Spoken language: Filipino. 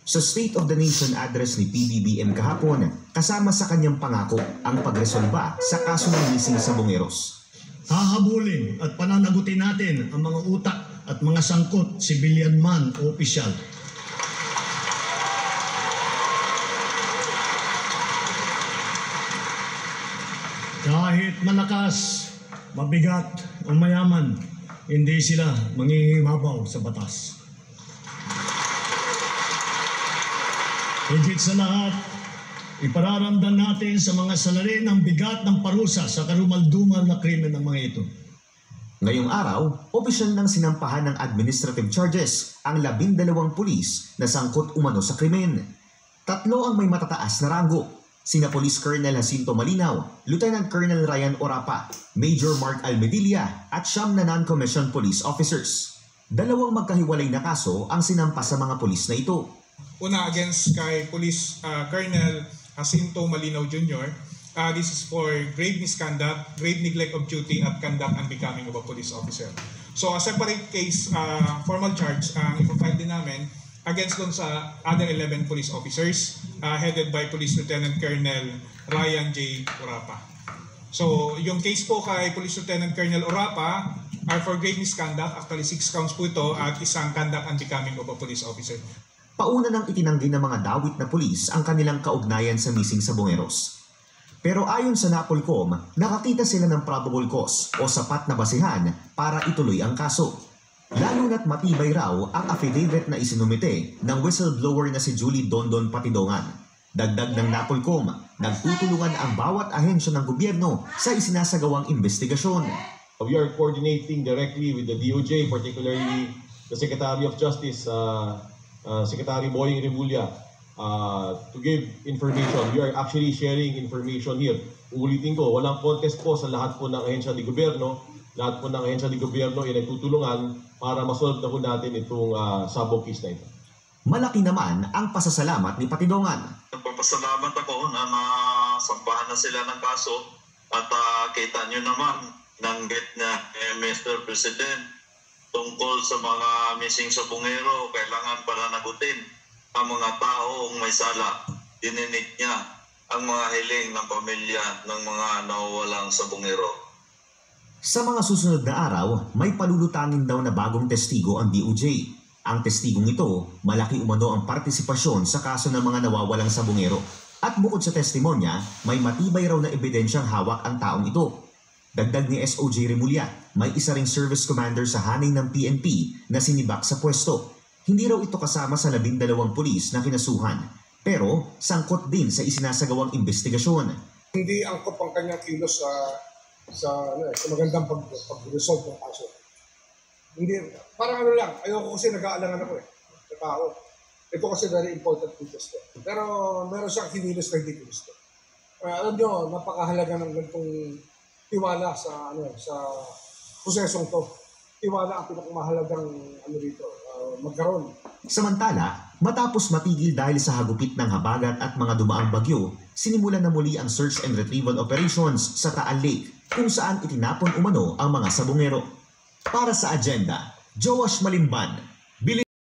Sa State of the Nation address ni PBBM kahapon, kasama sa kanyang pangako ang pagresolba sa kaso ng missing Sabongeros. Hahabulin at pananagutin natin ang mga utak at mga sangkot, civilian man o opisyal. Kahit malakas, mabigat o mayaman, hindi sila mangingibabaw sa batas. Higit sa lahat, ipararamdam natin sa mga salarin ang bigat ng parusa sa karumaldumal na krimen ng mga ito. Ngayong araw, opisyal nang sinampahan ng administrative charges ang 12 pulis na sangkot umano sa krimen. 3 ang may matataas na ranggo, sina Police Colonel Jacinto Malinaw, Lieutenant Colonel Ryan Orapa, Major Mark Almedilla at 9 na non-commissioned police officers. 2 magkahiwalay na kaso ang sinampa sa mga pulis na ito. Una, against kay Police Colonel Jacinto Malinaw Jr. This is for grave misconduct, grave neglect of duty at conduct unbecoming of a police officer. So a separate case, formal charge, ipapile din namin against dun sa other 11 police officers headed by Police Lieutenant Colonel Ryan J. Orapa. So yung case po kay Police Lieutenant Colonel Orapa are for grave misconduct, actually 6 counts po ito at isang conduct unbecoming of a police officer. Pauna nang itinanggi ng mga dawit na pulis ang kanilang kaugnayan sa missing Sabongeros. Pero ayon sa NAPOLCOM, nakakita sila ng probable cause o sapat na basehan para ituloy ang kaso. Lalo na't matibay raw ang affidavit na isinumite ng whistleblower na si Julie Dondon Patidongan. Dagdag ng NAPOLCOM, nagtutulungan ang bawat ahensya ng gobyerno sa isinasagawang investigasyon. We are coordinating directly with the DOJ, particularly the Secretary of Justice, Secretary Boying Remulla, to give information. We are actually sharing information here. Uulitin ko, walang contest po sa lahat po ng ahensya ng gobyerno. Lahat po ng ahensya ng gobyerno ay nagtutulungan para masolve na po natin itong sabong case na ito. Malaki naman ang pasasalamat ni Patidongan. Nagpapasalamat ako na nasampahan na sila ng kaso at kita nyo naman nanggit na Mr. President tungkol sa mga missing Sabongero, kailangan pananagutin ang mga taong may sala. Dininig niya ang mga hiling ng pamilya ng mga nawawalang Sabongero. Sa mga susunod na araw, may palulutangin daw na bagong testigo ang DOJ. Ang testigong ito, malaki umano ang partisipasyon sa kaso ng mga nawawalang Sabongero. At bukod sa testimonya, may matibay raw na ebidensyang hawak ang taong ito. Dagdag ni SOJ Remulla, may isa ring service commander sa hanay ng PNP na sinibak sa pwesto. Hindi raw ito kasama sa 12 pulis na kinasuhan, pero sangkot din sa isinasagawang investigasyon. Hindi angkop ang kanyang kilos sa magandang pag-resolve ng kaso. Hindi, parang ano lang, ayoko kasi nag-aalangan ako sa tao. Ito kasi very important witness ko. Pero meron siyang kinilos na hindi gusto. Alam nyo, napakahalaga ng ganitong tiwala sa prosesong to. Tiwala ang pinakamahalagang dito, magkaroon. Samantala, matapos matigil dahil sa hagupit ng habagat at mga dumaang bagyo, sinimulan na muli ang search and retrieval operations sa Taal Lake, kung saan itinapon umano ang mga Sabongero. Para sa agenda, Joash Malimban,